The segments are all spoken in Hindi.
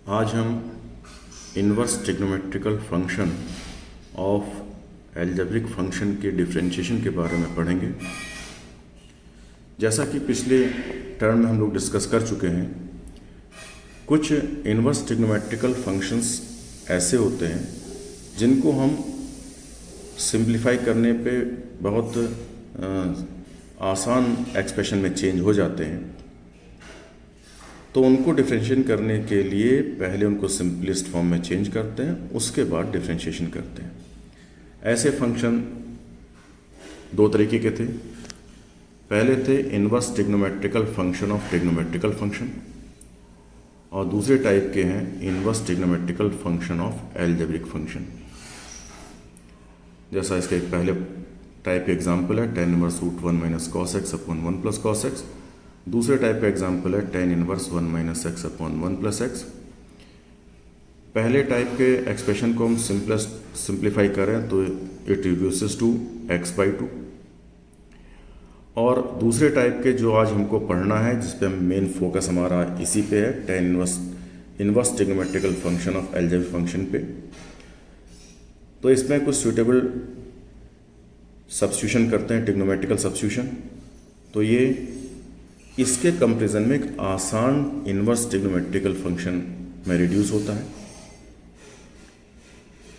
आज हम inverse trigonometrical function of algebraic function के डिफरेंशिएशन के बारे में पढ़ेंगे। जैसा कि पिछले टर्म में हम लोग डिस्कस कर चुके हैं, कुछ इनवर्स ट्रिग्नोमेट्रिकल फंक्शंस ऐसे होते हैं जिनको हम सिंप्लीफाई करने पे बहुत आसान एक्सप्रेशन में चेंज हो जाते हैं। तो उनको डिफरेंशिएट करने के लिए पहले उनको सिंपलेस्ट फॉर्म में चेंज करते हैं, उसके बाद डिफरेंशिएशन करते हैं। ऐसे फंक्शन दो तरीके के थे। पहले थे inverse trigonometrical function of trigonometrical function, और दूसरे टाइप के हैं inverse trigonometrical function of algebraic function. जैसा इसका एक पहले टाइप का एग्जाम्पल है tan inverse root 1 minus cos x upon 1 plus cos x. दूसरे टाइप का एग्जाम्पल है tan inverse 1 minus x upon 1 plus x. पहले टाइप के एक्सप्रेशन को हम सिंप्लीफाई करें तो it reduces to x by 2, और दूसरे टाइप के जो आज हमको पढ़ना है, जिस पे हम मेन फोकस हमारा इसी पे है, tan inverse trigonometrical function of algebraic function पे। तो इसमें कुछ सूटेबल सब्स्टिट्यूशन करते हैं, ट्रिग्नोमेट्रिकल सब्स्टिट्यूशन। तो ये इसके कंपैरिजन में एक आसान इनवर्स ट्रिग्नोमेट्रिकल फंक्शन में रिड्यूस होता है।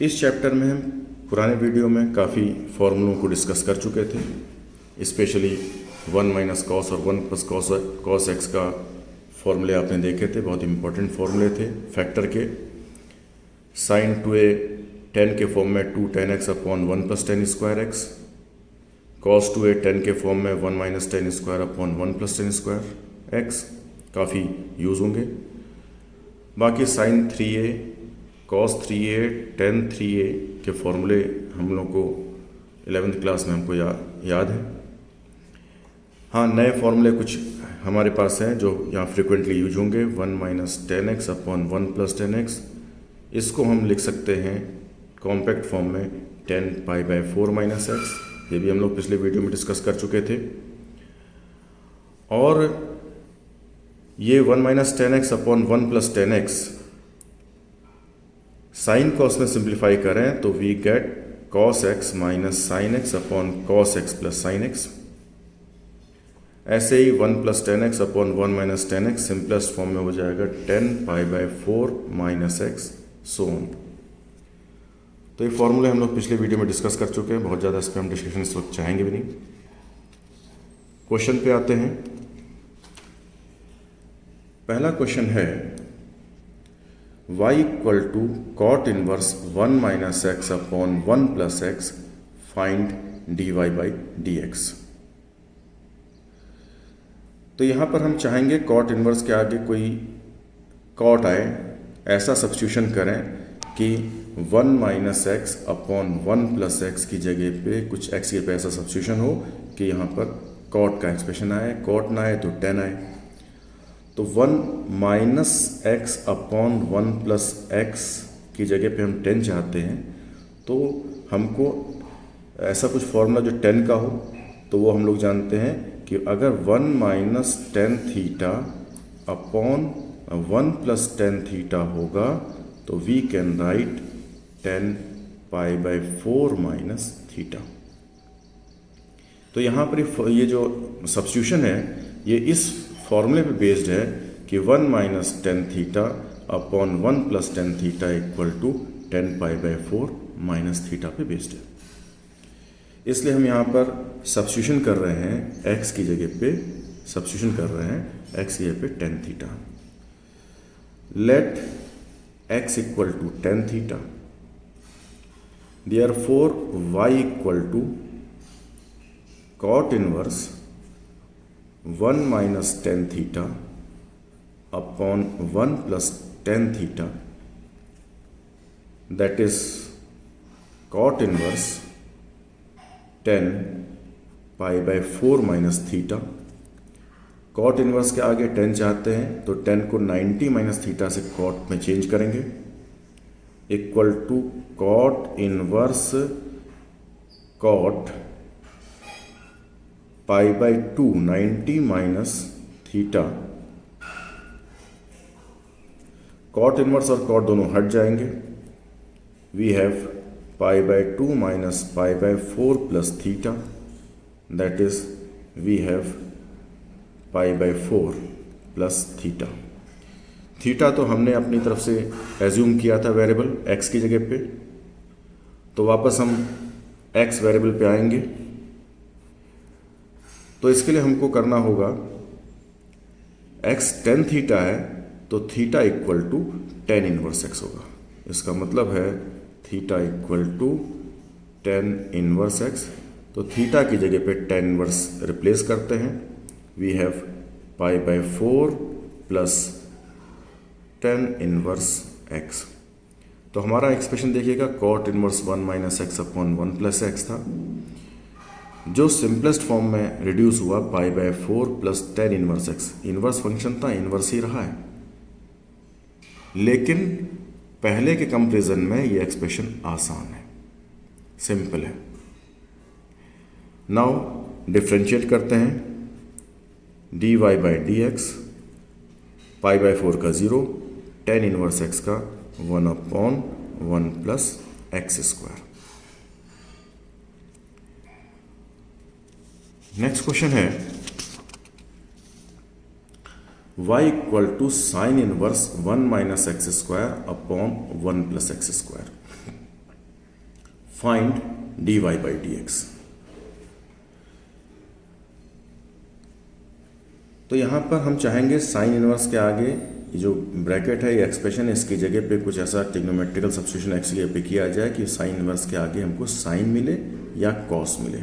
इस चैप्टर में हम पुराने वीडियो में काफ़ी फॉर्मूलों को डिस्कस कर चुके थे, स्पेशली 1 माइनस कॉस और 1 प्लस कॉस एक्स का फॉर्मूले आपने देखे थे। बहुत इंपॉर्टेंट फॉर्मूले थे फैक्टर के। साइन 2a tan के फॉर्म में 2 tan x upon 1 plus tan square x, cos 2a tan के फॉर्म में 1 minus tan square upon 1 plus tan square x, काफ़ी यूज़ होंगे। बाकी sign 3a cos 3a tan 3a के फॉर्मूले हम लोग को 11th क्लास में हमको याद है। हाँ, नए फॉर्मूले कुछ हमारे पास हैं जो यहाँ फ्रिक्वेंटली यूज होंगे। 1 minus tan x upon 1 plus tan x, इसको हम लिख सकते हैं कॉम्पैक्ट फॉर्म में tan pi by 4 minus x. ये भी हम लोग पिछले वीडियो में डिस्कस कर चुके थे। और ये 1 minus tan x upon 1 plus tan x sine cos में सिंप्लीफाई करें तो we get cos x minus sine x upon cos x plus sine x. ऐसे ही 1 plus tan x upon 1 minus tan x simplest form में हो जाएगा tan pi by 4 minus x, so on. तो ये फॉर्मूले हम लोग पिछले वीडियो में डिस्कस कर चुके हैं, बहुत ज़्यादा इस पर हम डिस्कशन इस वक्त चाहेंगे भी नहीं। क्वेश्चन पे आते हैं। पहला क्वेश्चन है y equal to cot inverse 1 minus x upon 1 plus x, find dy by dx। तो यहाँ पर हम चाहेंगे कॉट इनवर्स के आगे कोई कॉट आए, ऐसा सब्स्टिट्यूशन करें कि 1 minus x upon 1 plus x की जगह पे कुछ एक्स के पे ऐसा सब्स्टिट्यूशन हो कि यहाँ पर कॉट का एक्सप्रेशन आए। कॉट ना आए तो tan आए। तो 1 minus x upon 1 plus x की जगह पे हम tan चाहते हैं, तो हमको ऐसा कुछ फॉर्मूला जो tan का हो, तो वो हम लोग जानते हैं कि अगर 1 minus tan theta upon 1 plus tan theta होगा तो we can write tan pi by 4 minus theta. तो यहाँ पर ये जो सब्स्टिट्यूशन है ये इस फॉर्मूले पे बेस्ड है कि 1 minus tan theta upon 1 plus tan theta equal to tan pi by 4 minus theta पे बेस्ड है। इसलिए हम यहाँ पर सब्स्टिट्यूशन कर रहे हैं, x की जगह पे सब्स्टिट्यूशन कर रहे हैं, x की जगह पे tan theta. Let x equal to tan theta, therefore y equal to cot inverse 1 minus tan theta upon 1 plus tan theta, that is cot inverse 10 pi by 4 minus theta. Cot inverse के आगे 10 चाहते हैं तो 10 को 90 माइनस थीटा से कॉट में चेंज करेंगे, equal to cot inverse cot pi by 2 90 minus theta cot inverse और कॉट दोनों हट जाएंगे। We have π/2 minus π/4 plus theta, that is we have π/4 plus theta. Theta तो हमने अपनी तरफ से एज्यूम किया था वेरिएबल x की जगह पे, तो वापस हम x वेरिएबल पे आएंगे। तो इसके लिए हमको करना होगा x tan थीटा है तो theta equal to tan inverse x होगा। इसका मतलब है theta equal to tan inverse x। तो थीटा की जगह पे tan इनवर्स रिप्लेस करते हैं। We have π/4 plus tan inverse x। तो हमारा एक्सप्रेशन देखिएगा cot inverse 1 minus x upon 1 plus x था, जो सिंपलेस्ट फॉर्म में रिड्यूस हुआ π/4 plus tan inverse x। Inverse function था, इनवर्स ही रहा है, लेकिन पहले के कंपैरिजन में ये एक्सप्रेशन आसान है, सिंपल है। नाउ डिफरेंशिएट करते हैं। dy/dx π/4 का 0, tan इनवर्स x का 1/1 plus x square. Next question है y equal to sine inverse 1 minus x square upon 1 plus x square. Find dy/dx। तो यहां पर हम चाहेंगे साइन इनवर्स के आगे जो ब्रैकेट है, ये एक्सप्रेशन है, इसकी जगह पे कुछ ऐसा ट्रिग्नोमेट्रिकल सब्स्टिट्यूशन एक्चुअली पे किया जाए कि साइन इनवर्स के आगे हमको साइन मिले या कॉस मिले।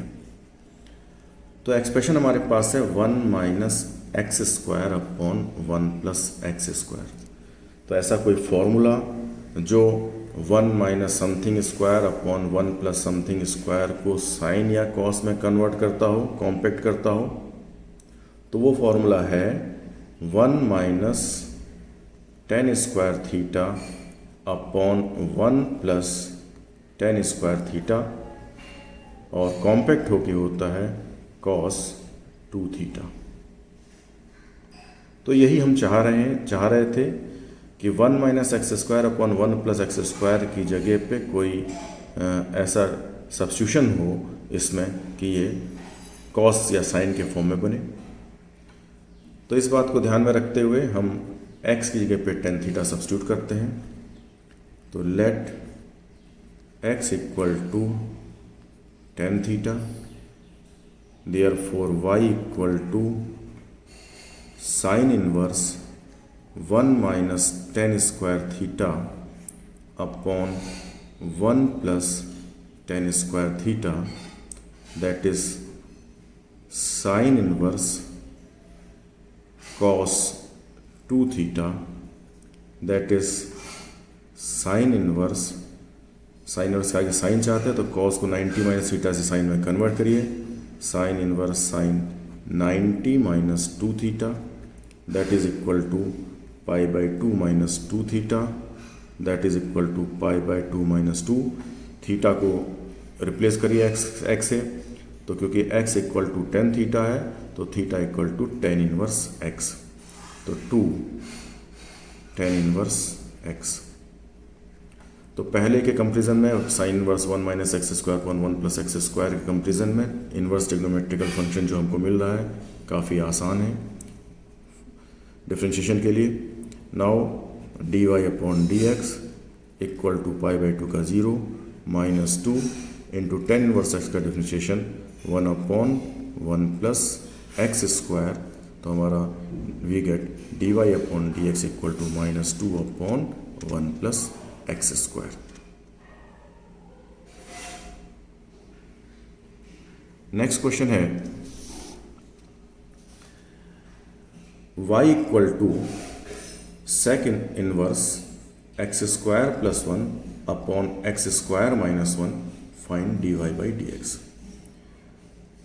तो एक्सप्रेशन हमारे पास है 1 minus x square upon 1 plus x square. तो ऐसा कोई फॉर्मूला जो 1 minus something square upon 1 plus something square को साइन या कॉस में कन्वर्ट करता हो, कॉम्पैक्ट करता हो, तो वो फॉर्मूला है 1 minus tan square theta upon 1 plus tan square theta, और कॉम्पैक्ट होके होता है cos 2 थीटा। तो यही हम चाह रहे थे कि 1 minus x square upon 1 plus x square की जगह पे कोई ऐसा सब्स्टिट्यूशन हो इसमें कि ये कॉस या साइन के फॉर्म में बने। तो इस बात को ध्यान में रखते हुए हम x की जगह पे tan थीटा सब्स्टिट्यूट करते हैं। तो let x equal to tan theta, therefore y equal to sine inverse 1 minus tan square theta upon 1 plus tan square theta, that is sine inverse cos 2 theta, that is sine inverse के आगे साइन चाहते हैं तो cos को 90 माइनस थीटा से साइन में कन्वर्ट करिए, sine inverse sine 90 minus 2 theta, that is equal to π/2 minus 2 theta, that is equal to π/2 minus 2। Theta को रिप्लेस करिए x से, तो क्योंकि x equal to tan theta है तो theta equal to tan inverse x, तो 2 tan इनवर्स x। तो पहले के कंपैरिजन में sign inverse 1 minus x square upon 1 plus x square के कंपैरिजन में इनवर्स ट्रिग्नोमेट्रिकल फंक्शन जो हमको मिल रहा है काफ़ी आसान है डिफरेंशिएशन के लिए। नाउ dy/dx इक्वल टू π/2 का 0 minus 2 into tan inverse x का डिफरेंशिएशन 1/1 प्लस एक्स स्क्वायर, तो हमारा we get dy/dx equal to -2/1 plus x square. Next question है y equal to second inverse x square plus 1 upon x square minus 1, find dy/dx।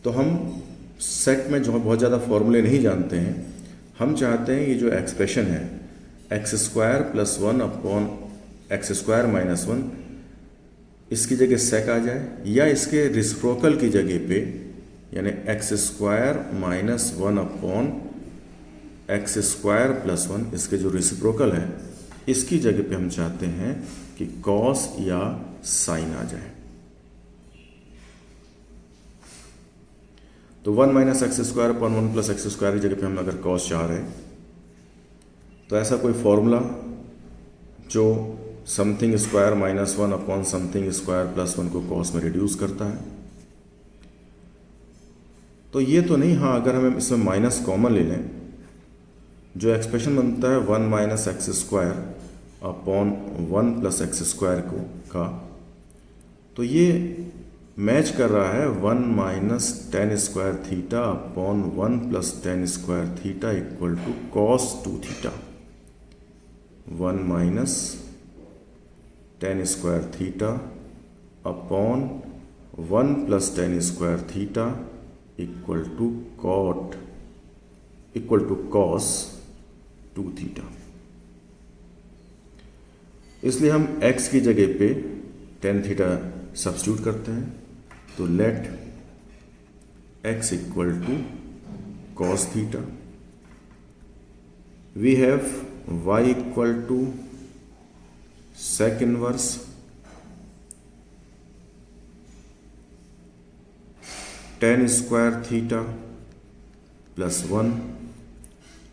तो हम सेट में जो बहुत ज़्यादा फॉर्मूले नहीं जानते हैं, हम चाहते हैं ये जो एक्सप्रेशन है x square plus 1 upon x square minus 1, इसकी जगह सेक आ जाए, या इसके रिसिप्रोकल की जगह पे यानी x square minus 1 upon x square plus 1, इसके जो रिसिप्रोकल है इसकी जगह पे हम चाहते हैं कि कॉस या साइन आ जाए। तो 1 minus x square upon 1 plus x square की जगह पे हम अगर कॉस चाह रहे हैं तो ऐसा कोई फॉर्मूला जो something square minus 1 upon something square plus 1 को कॉस में रिड्यूस करता है। तो ये तो नहीं, हाँ अगर हम इसमें माइनस कॉमन ले लें, जो एक्सप्रेशन बनता है 1 minus x square upon 1 plus x square का, तो ये मैच कर रहा है 1 minus tan square theta upon 1 plus tan square theta equal to cos 2 theta. 1 minus tan square theta upon 1 plus tan square theta equal to cos 2 theta. इसलिए हम x की जगह पे टेन थीटा सब्स्टिट्यूट करते हैं, तो let x equal to cos theta. We have y equal to sec inverse tan square theta plus 1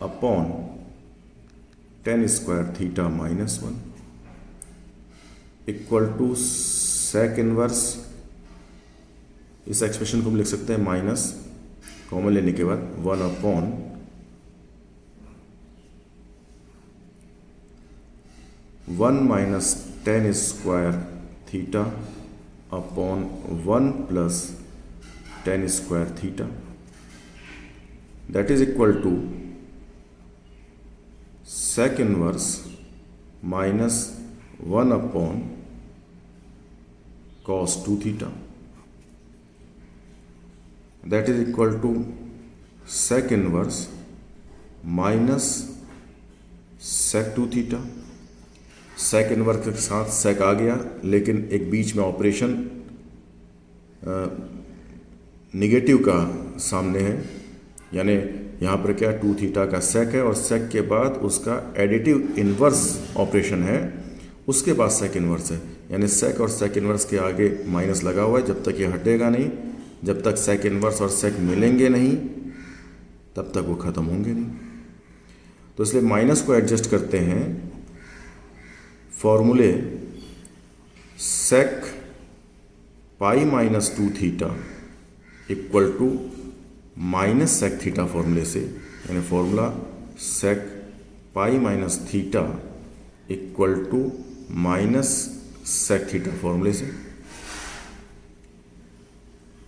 upon tan square theta minus 1 equal to sec inverse. इस एक्सप्रेशन को हम लिख सकते हैं माइनस कॉमन लेने के बाद 1 upon one minus tan square theta upon 1 plus tan square theta, that is equal to sec inverse minus 1 upon cos 2 theta, that is equal to sec inverse minus sec 2 theta। sec inverse के साथ sec आ गया, लेकिन एक बीच में ऑपरेशन निगेटिव का सामने है, यानी यहाँ पर क्या 2 थीटा का sec है और sec के बाद उसका एडिटिव इनवर्स ऑपरेशन है, उसके बाद sec इनवर्स है, यानी sec और sec इनवर्स के आगे माइनस लगा हुआ है। जब तक ये हटेगा नहीं, जब तक sec इनवर्स और sec मिलेंगे नहीं, तब तक वो ख़त्म होंगे नहीं। तो इसलिए माइनस को एडजस्ट करते हैं फॉर्मूले sec pi minus 2 theta equal to minus sec theta फॉर्मूले से, यानी formula sec pi minus theta equal to minus sec theta फॉर्मूले से।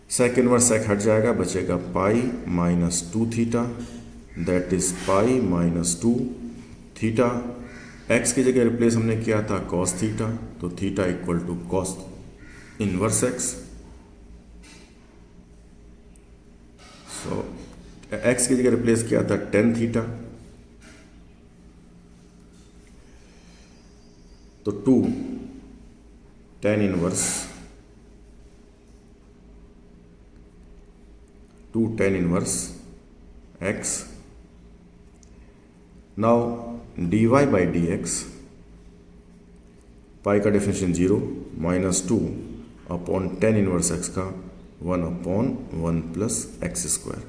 sec इनवर्स sec हट जाएगा, बचेगा pi minus 2 theta, that is pi minus 2 theta. x की जगह रिप्लेस हमने किया था cos थीटा, तो theta equal to cos inverse x। So x की जगह रिप्लेस किया था टेन थीटा, तो 2 tan inverse 2 tan inverse x। Now dy by d x, pi का definition 0 minus 2 upon tan inverse x का 1 upon 1 plus x square.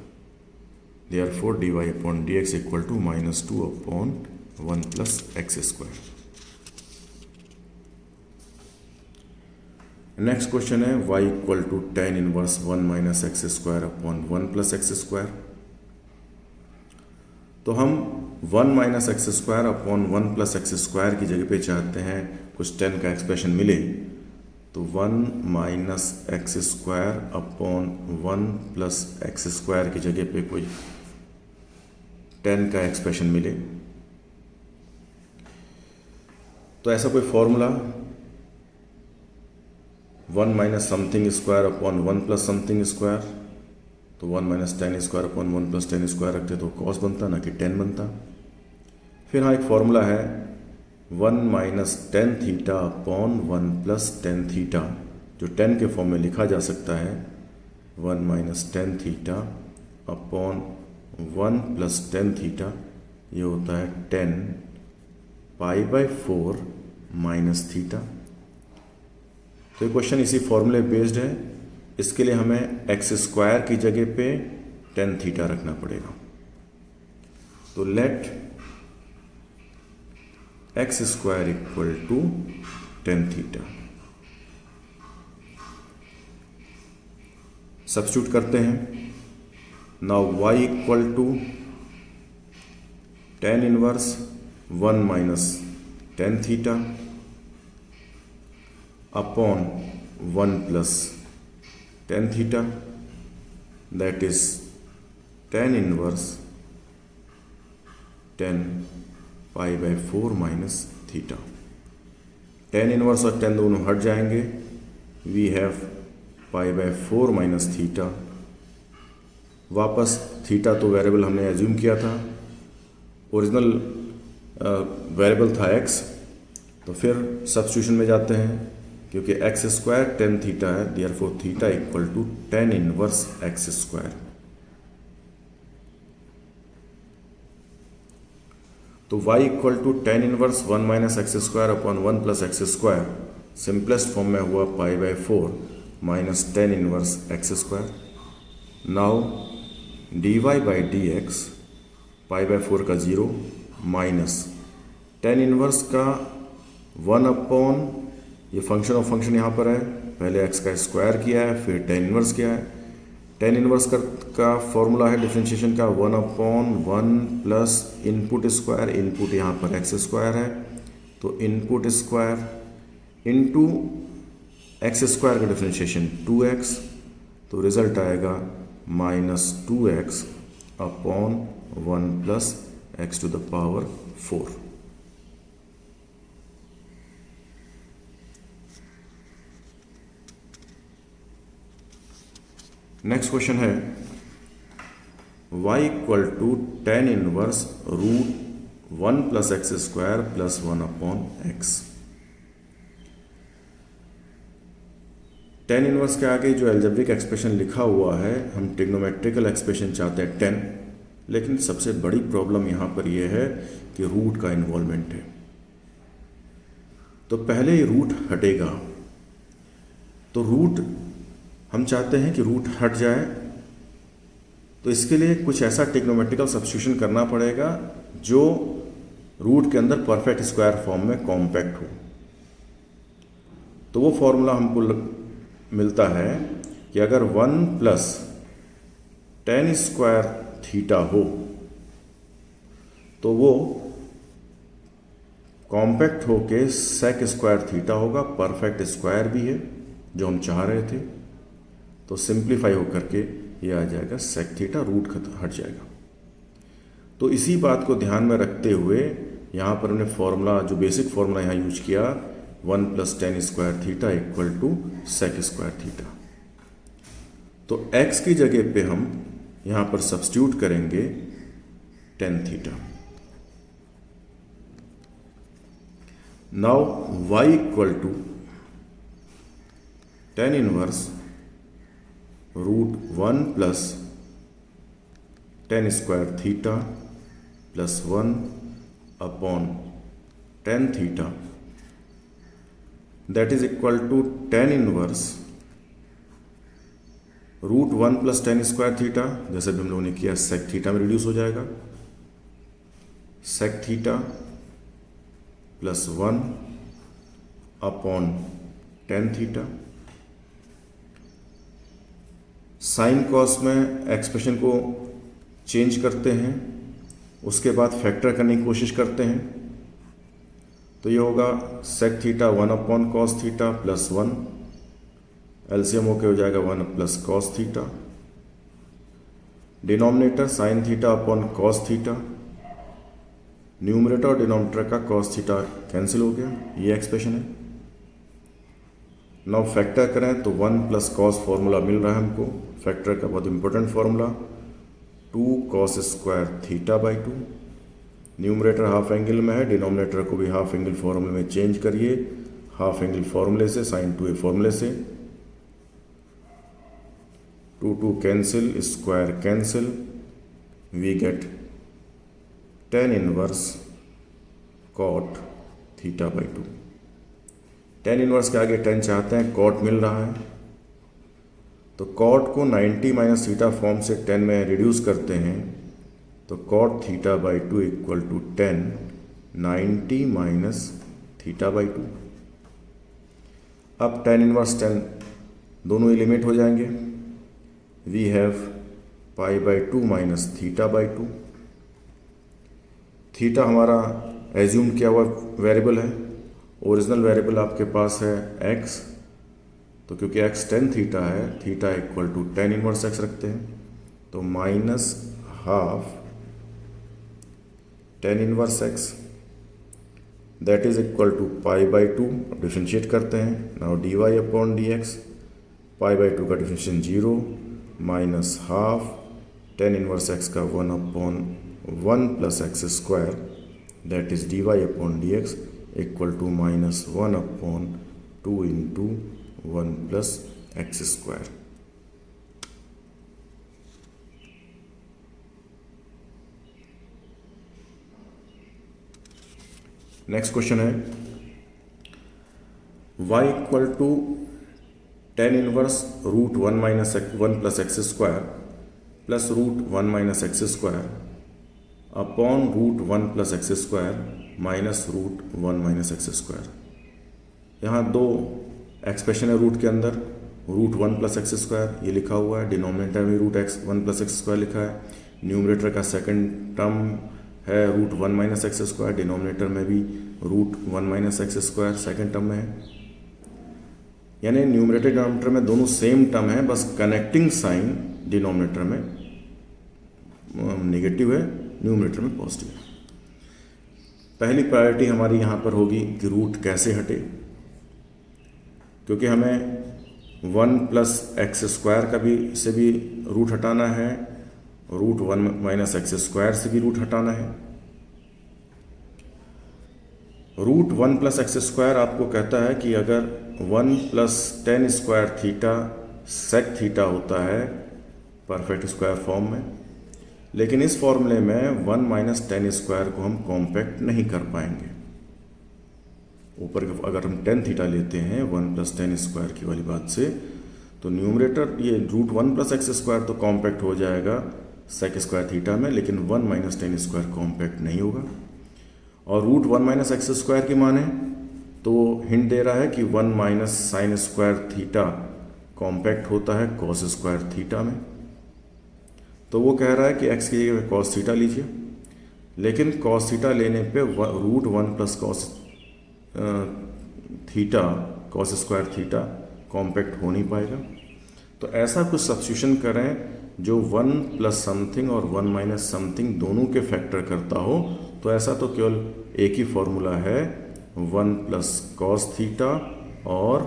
Therefore dy upon d x equal to minus 2 upon 1 plus x square. Next question है y equal to tan inverse 1 minus x square upon 1 plus x square. तो हम 1 minus x square upon 1 plus x square की जगह पे चाहते हैं कुछ टेन का एक्सप्रेशन मिले, तो 1 minus x square upon 1 plus x square की जगह पे कोई टेन का एक्सप्रेशन मिले, तो ऐसा कोई formula 1 minus something square upon 1 plus something square, तो 1 minus tan square upon 1 plus tan square रखते तो कॉस बनता, ना कि टेन बनता। फिर हाँ एक फॉर्मूला है 1 minus tan theta upon 1 plus tan theta, जो टेन के फॉर्म में लिखा जा सकता है 1 minus tan theta upon 1 plus tan theta, ये होता है 10 π/4 माइनस थीटा। तो ये क्वेश्चन इसी फॉर्मूले बेस्ड है। इसके लिए हमें एक्स स्क्वायर की जगह पे टेन थीटा रखना पड़ेगा। तो let x square equal to tan theta. Substitute करते हैं। Now y equal to tan inverse 1 minus tan theta upon 1 plus tan theta, that is tan inverse 10 π/4 minus theta. Tan inverse और टेन दोनों हट जाएंगे। We have π/4 minus theta. वापस थीटा तो वेरिएबल हमने एज्यूम किया था, ओरिजिनल वेरिएबल था एक्स, तो फिर सब्स्टिट्यूशन में जाते हैं क्योंकि एक्स स्क्वायर टेन थीटा है, therefore theta equal to tan inverse x square. तो y equal to tan inverse 1 minus x square upon 1 plus x square, simplest form में हुआ π/4 minus tan inverse x square. Now dy/dx π/4 का 0 माइनस टेन इनवर्स का 1 अपॉन, ये फंक्शन ऑफ फंक्शन यहाँ पर है, पहले x का स्क्वायर किया है फिर टेन इनवर्स किया है। टेन इनवर्स का फॉर्मूला है डिफरेंशिएशन का 1 upon 1 plus input square, input यहाँ पर एक्स स्क्वायर है तो input square into x square का डिफरेंशिएशन 2x, तो रिजल्ट आएगा minus 2x upon 1 plus x to the power 4। Next question है y equal to tan inverse root 1 plus x square plus 1 upon x. Tan inverse के आगे जो एल्जेब्रिक एक्सप्रेशन लिखा हुआ है, हम ट्रिग्नोमेट्रिकल एक्सप्रेशन चाहते हैं 10, लेकिन सबसे बड़ी प्रॉब्लम यहाँ पर यह है कि रूट का इन्वॉल्वमेंट है। तो पहले ये रूट हटेगा, तो रूट हम चाहते हैं कि रूट हट जाए, तो इसके लिए कुछ ऐसा ट्रिग्नोमेट्रिकल सब्स्टिट्यूशन करना पड़ेगा जो रूट के अंदर परफेक्ट स्क्वायर फॉर्म में कॉम्पैक्ट हो। तो वो फॉर्मूला हमको मिलता है कि अगर 1 प्लस टेन स्क्वायर थीटा हो तो वो कॉम्पैक्ट होके सेक स्क्वायर थीटा होगा, परफेक्ट स्क्वायर भी है जो हम चाह रहे थे। तो सिंप्लीफाई होकर के ये आ जाएगा सेक थीटा, रूट हट जाएगा। तो इसी बात को ध्यान में रखते हुए यहाँ पर हमने फॉर्मूला, जो बेसिक फॉर्मूला यहाँ यूज किया, 1 plus tan square theta equal to sec square theta. तो x की जगह पे हम यहाँ पर सब्स्टिट्यूट करेंगे tan theta. Now y equal to tan inverse root 1 plus tan square theta plus 1 upon tan theta, that is equal to tan inverse root 1 plus tan square theta, जैसे भी हम लोगों ने किया सेक थीटा में रिड्यूस हो जाएगा, sec theta plus 1 upon tan theta. Sine cos में एक्सप्रेशन को चेंज करते हैं, उसके बाद फैक्टर करने की कोशिश करते हैं, तो ये होगा sec theta 1 upon cos theta plus 1, LCM होके हो जाएगा 1 plus cos theta. Denominator sine theta upon cos theta, numerator और डिनोमिनेटर का कॉस थीटा कैंसिल हो गया, ये एक्सप्रेशन है। नाउ फैक्टर करें तो 1 प्लस कॉस फॉर्मूला मिल रहा है हमको, फैक्टर का बहुत important formula 2 cos square theta by 2। Numerator half angle में है, डिनोमिनेटर को भी हाफ एंगल फॉर्मूले में चेंज करिए, हाफ एंगल फॉर्मूले से, साइन 2a फॉर्मूले से, 2 cancel, square cancel, we get tan inverse cot theta by 2। Tan inverse के आगे टेन चाहते हैं, कॉट मिल रहा है, तो कॉट को 90 माइनस थीटा फॉर्म से 10 में रिड्यूस करते हैं, तो cot theta by 2 equal to 10 90 minus theta by 2। अब टेन इनवर्स 10 दोनों एलिमिनेट हो जाएंगे। We have pi by 2 minus theta by 2। Theta हमारा एज्यूम किया हुआ वेरिएबल है, ओरिजिनल वेरिएबल आपके पास है x, तो क्योंकि x tan थीटा है, theta equal to tan inverse x रखते हैं, तो minus half tan inverse x that is equal to pi by 2। Differentiate करते हैं, now d y upon d x, pi by 2 का differentiation 0 minus half tan inverse x का 1 upon 1 plus x square that is d y upon d x equal to minus 1 upon 2 into 1 plus x square. Next question है y equal to tan inverse root 1 minus 1 plus x square plus root 1 minus x square upon root 1 plus x square minus root 1 minus x square. यहाँ दो एक्सप्रेशन है रूट के अंदर, रूट 1 प्लस एक्स स्क्वायर ये लिखा हुआ है, डिनोमिनेटर में root x 1 plus x square लिखा है, न्यूमरेटर का सेकंड टर्म है root 1 minus x square, denominator में भी root 1 minus x square second term में है। यानी न्यूमरेटर डिनोमिनेटर में दोनों सेम टर्म है, बस कनेक्टिंग साइन डिनोमिनेटर में नेगेटिव है, न्यूमरेटर में पॉजिटिव है। पहली प्रायोरिटी हमारी यहाँ पर होगी कि रूट कैसे हटे, क्योंकि हमें 1 प्लस एक्स स्क्वायर का भी से भी रूट हटाना है, रूट 1 माइनस एक्स स्क्वायर से भी रूट हटाना है। रूट 1 प्लस एक्स स्क्वायर आपको कहता है कि अगर 1 plus tan square theta sec theta होता है परफेक्ट स्क्वायर फॉर्म में, लेकिन इस फॉर्मूले में 1 माइनस टेन स्क्वायर को हम कॉम्पैक्ट नहीं कर पाएंगे। ऊपर अगर हम टेन थीटा लेते हैं 1 प्लस टेन स्क्वायर की वाली बात से, तो न्यूमरेटर ये रूट 1 प्लस एक्स स्क्वायर तो कॉम्पैक्ट हो जाएगा सेक स्क्वायर थीटा में, लेकिन 1 माइनस टेन स्क्वायर कॉम्पैक्ट नहीं होगा। और रूट 1 माइनस एक्स स्क्वायर की माने तो हिंट दे रहा है कि 1 minus sign square theta compact होता है कॉस स्क्वायर थीटा में, तो वो कह रहा है कि x की जगह कॉस थीटा लीजिए, लेकिन कॉस थीटा लेने पे root 1 plus cos theta cos square theta compact हो नहीं पाएगा। तो ऐसा कुछ सब्स्टिट्यूशन करें जो 1 प्लस समथिंग और 1 माइनस समथिंग दोनों के फैक्टर करता हो। तो ऐसा तो केवल एक ही फॉर्मूला है 1 प्लस कॉस थीटा और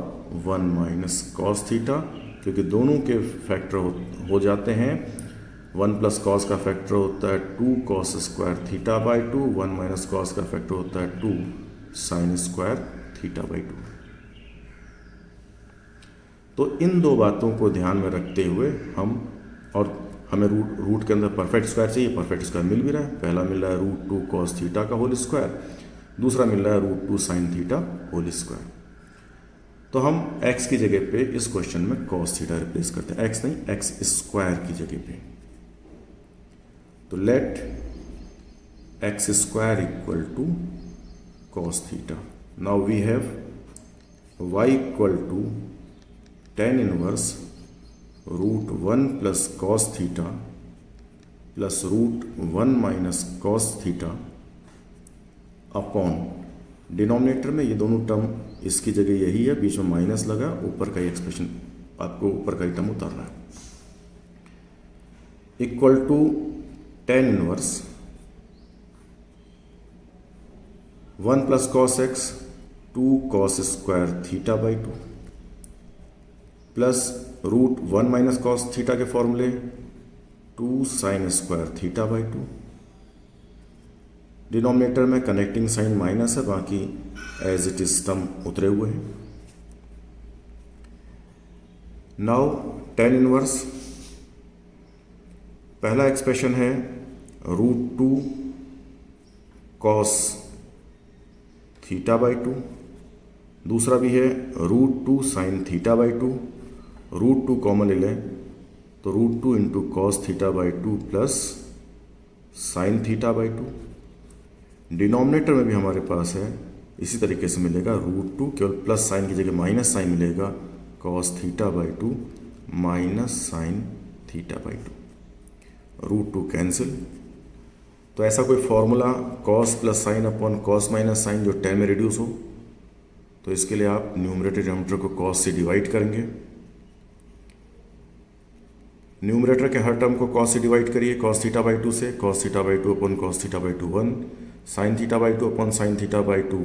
1 माइनस कॉस थीटा, क्योंकि दोनों के फैक्टर हो जाते हैं। 1 प्लस कॉस का फैक्टर होता है 2 cos square theta by 2, 1 minus cos का फैक्टर होता है 2 साइन स्क्वायर थीटा बाई 2। तो इन दो बातों को ध्यान में रखते हुए हमें रूट के अंदर परफेक्ट स्क्वायर चाहिए, परफेक्ट स्क्वायर मिल भी रहा है। पहला मिल रहा है रूट 2 कॉस थीटा का होल स्क्वायर, दूसरा मिल रहा है root 2 sine theta whole square. तो हम x की जगह पे इस क्वेश्चन में कॉस थीटा रिप्लेस करते हैं, x नहीं एक्स स्क्वायर की जगह पे। तो let x square equal to cos theta. Now we have y equal to tan inverse root 1 plus cos theta plus root 1 minus cos theta upon denominator में ये दोनों टर्म इसकी जगह यही है, बीच में माइनस लगा, ऊपर का एक्सप्रेशन आपको ऊपर का ही टर्म उतारना है, equal to tan inverse 1 plus cos x 2 cos square theta by 2 plus root 1 minus cos theta के फॉर्मूले 2 sine square theta by 2। Denominator में कनेक्टिंग साइन माइनस है, बाकी एज इट इज टर्म उतरे हुए हैं। नाउ टेन इनवर्स पहला एक्सप्रेशन है रूट 2 कॉस थीटा बाई 2, दूसरा भी है √2 साइन थीटा बाई 2, √2 कॉमन ले लें तो √2 into cos theta by 2 plus sign theta by 2। Denominator में भी हमारे पास है इसी तरीके से मिलेगा, √2 केवल प्लस साइन की जगह माइनस साइन मिलेगा, cos theta by 2 minus sine theta by 2, √2 cancel. तो ऐसा कोई formula cos plus sine upon cos minus sine जो 10 में रिड्यूस हो, तो इसके लिए आप न्यूमरेटर डिनोमिनेटर को कॉस से डिवाइड करेंगे। न्यूमरेटर के हर टर्म को कॉस से डिवाइड करिए, कॉस थीटा बाई 2 से, cos theta by 2 upon cos theta by 2 1, sign theta by 2 upon sine theta by 2,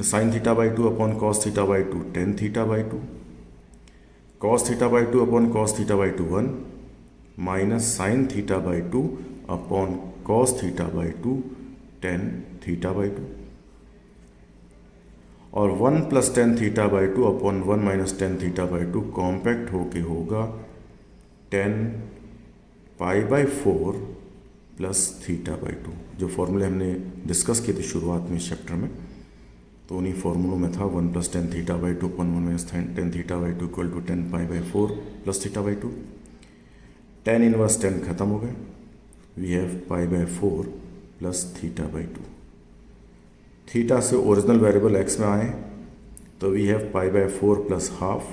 sine theta by 2 upon cos theta by 2 ten theta by 2, cos theta by 2 upon cos theta by 2 1, minus sine theta by 2 upon cos theta by 2 ten theta by 2, और 1 plus tan theta by 2 upon 1 minus tan theta by 2 compact होके होगा 10 pi by 4 plus theta by 2। जो फॉर्मूले हमने डिस्कस किए थे शुरुआत में इस चैप्टर में, तो उन्हीं फॉर्मूलों में था 1 plus tan theta by 2 upon 1 minus tan theta by 2 equal to 10 pi by 4 plus theta by 2। Tan inverse 10 खत्म हो गए, we have pi by 4 plus theta by 2। Theta से ओरिजिनल वेरिएबल एक्स में आए तो we have pi by 4 plus half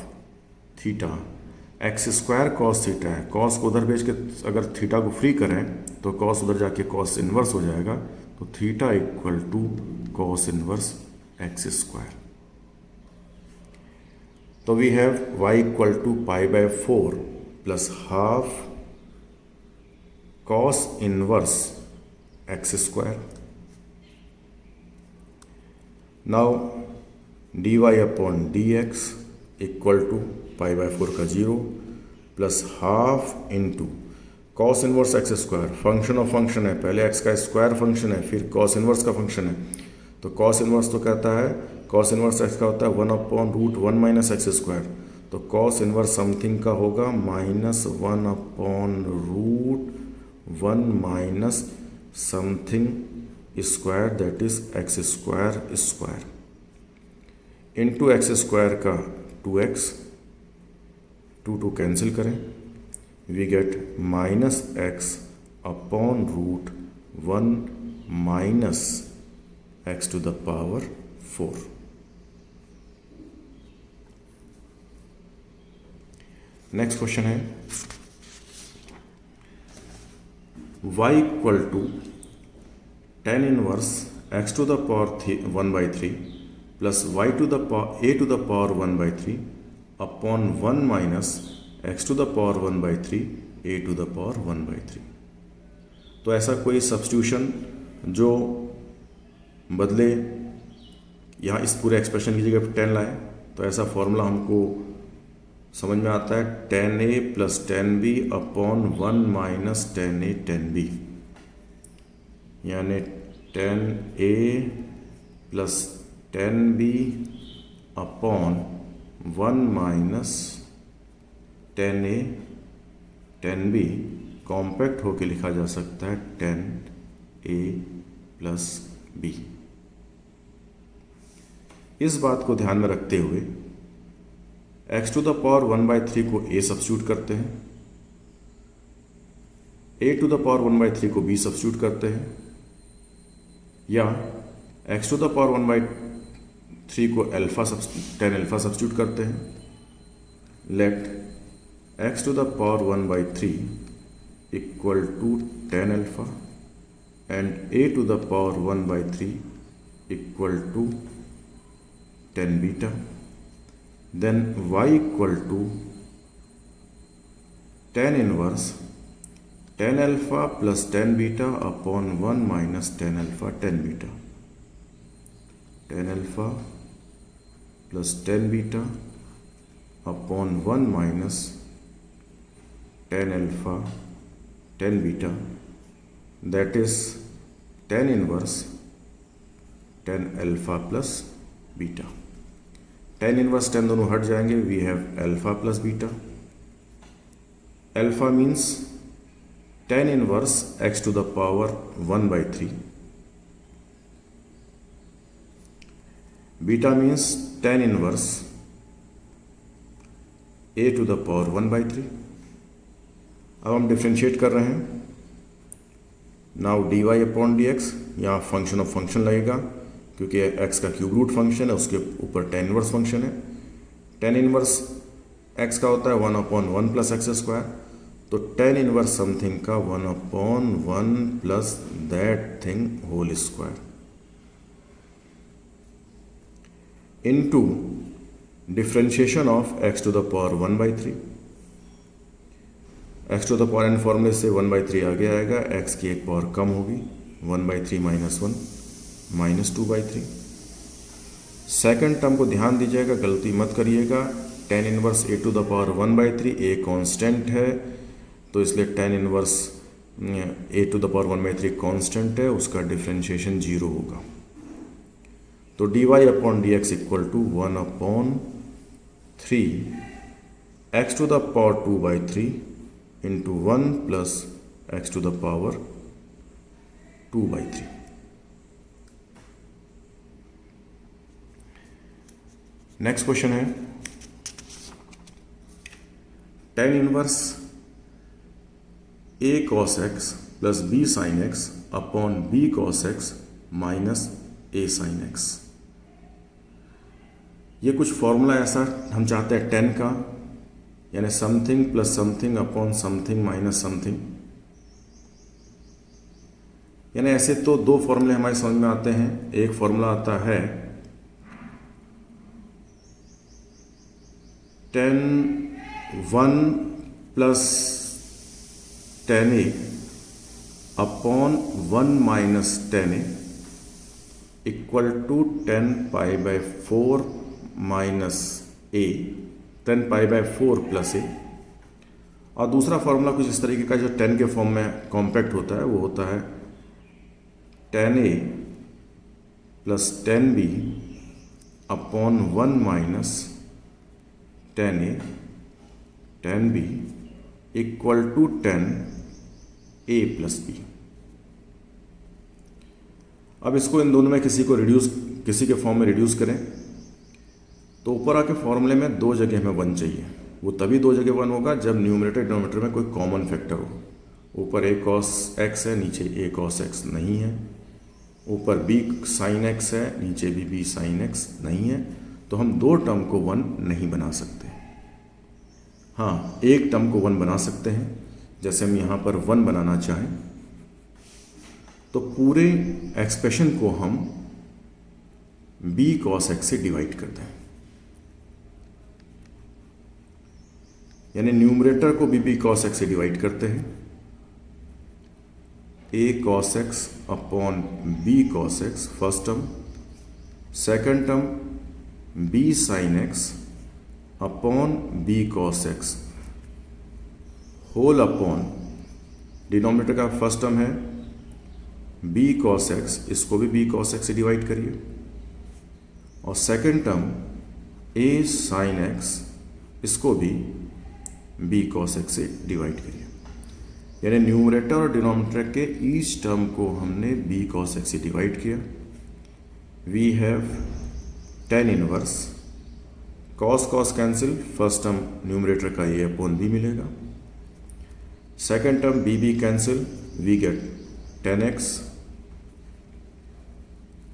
theta, x square cos theta है, कॉस को उधर भेज के अगर थीटा को फ्री करें तो कॉस उधर जाके कॉस इन्वर्स हो जाएगा, तो theta equal to cos inverse x square. तो we have y equal to pi by 4 plus half cos inverse x square. Now d y upon d x equal to pi by 4 का 0 plus half into cos inverse x square, function of function है, पहले एक्स का स्क्वायर फंक्शन है फिर कॉस इनवर्स का फंक्शन है, तो कॉस इनवर्स तो कहता है कॉस इनवर्स एक्स का होता है 1 अपॉन √1 माइनस एक्स स्क्वायर, तो कॉस इनवर्स समथिंग का होगा -1 upon √1 minus something square that is x square square into x square का 2x, 2 कैंसिल करें, we get -x upon √1 minus x to the power 4। Next question है y equal to tan inverse x to the power 1/3 plus y to the power a to the power 1/3 upon 1 minus x to the power 1/3 a to the power 1/3। तो ऐसा कोई सब्स्टिट्यूशन जो बदले यहाँ इस पूरे एक्सप्रेशन की जगह 10 लाए, तो ऐसा फॉर्मूला हमको समझ में आता है tan a plus tan b upon 1 minus tan a tan b, यानी tan a plus tan b upon 1 minus tan a tan b compact होके लिखा जा सकता है tan a प्लस b। इस बात को ध्यान में रखते हुए x टू द पावर 1/3 को a सब्स्टिट्यूट करते हैं, a टू द पावर 1/3 को b सब्स्टिट्यूट करते हैं, या x टू द पावर 1/3 को tan अल्फा सब्स्टिट्यूट करते हैं। Let x to the power 1/3 equal to tan alpha and a to the power 1/3 equal to tan beta, then y equal to tan इनवर्स tan alpha plus tan beta upon 1 minus tan alpha tan beta, tan alpha plus tan beta upon 1 minus tan alpha tan beta, that is tan इनवर्स tan alpha plus beta. tan इनवर्स tan दोनों हट जाएंगे, we have alpha plus beta. Alpha means tan inverse x to the power 1/3 beta means tan इनवर्स a टू द पावर 1/3। अब हम डिफ्रेंशिएट कर रहे हैं। नाउ dy अपॉन dx, यहाँ फंक्शन ऑफ फंक्शन लगेगा क्योंकि x का क्यूब रूट फंक्शन है, उसके ऊपर tan इनवर्स फंक्शन है। tan इनवर्स x का होता है 1/1 प्लस एक्स स्क्वायर, तो tan इनवर्स समथिंग का 1/1 plus that thing whole square into differentiation of x to the power 1/3। x to the power n फॉर्मूले से 1/3 आगे आएगा, x की एक पावर कम होगी, 1/3 माइनस 1 माइनस 2/3। सेकंड टर्म को ध्यान दीजिएगा, गलती मत करिएगा। tan इनवर्स a to the power 1/3 a constant है, तो इसलिए tan इनवर्स a to the power 1/3 constant है, उसका डिफ्रेंशिएशन 0 होगा। तो dy upon dx equal to 1/3 x to the power 2/3 into 1 plus x to the power 2/3। Next question है tan इनवर्स a cos x plus b sin x upon b cos x minus a sin x। ये कुछ फॉर्मूला ऐसा हम चाहते हैं tan का, यानी something plus something upon something minus something. यानी ऐसे तो दो फॉर्मूले हमारे समझ में आते हैं। एक फॉर्मूला आता है tan 1 plus tan a upon 1 minus tan a equal to tan pi by 4 minus a, tan pi by 4 plus a। और दूसरा फॉर्मूला कुछ इस तरीके का जो tan के फॉर्म में कॉम्पैक्ट होता है, वो होता है tan a plus tan b upon 1 minus tan a tan b equal to tan a plus b। अब इसको इन दोनों में किसी के फॉर्म में रिड्यूस करें तो ऊपर आके फॉर्मूले में दो जगह हमें 1 चाहिए। वो तभी दो जगह 1 होगा जब न्यूमरेटर डिनोमिनेटर में कोई कॉमन फैक्टर हो। ऊपर a cos x है, नीचे a cos x नहीं है। ऊपर b sin x है, नीचे भी b sin x नहीं है। तो हम दो टर्म को 1 नहीं बना सकते। हाँ, एक टर्म को 1 बना सकते हैं। जैसे हम यहाँ पर 1 बनाना चाहें तो पूरे एक्सप्रेशन को हम b cos x से डिवाइड कर दें, यानी न्यूमरेटर को b cos x से डिवाइड करते हैं। a cos x upon b cos x first term, second term b sin x upon b cos x whole upon denominator का फर्स्ट टर्म है b cos x, इसको भी b cos x से डिवाइड करिए। और second term a sin x, इसको भी b cos x से डिवाइड करिए। यानी न्यूमरेटर और डिनोमिनेटर के ईच टर्म को हमने b cos x से डिवाइड किया। वी हैव tan इनवर्स cos cancel, first term numerator का a अपॉन b मिलेगा। Second term b cancel, we get tan x।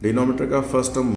Denominator का फर्स्ट टर्म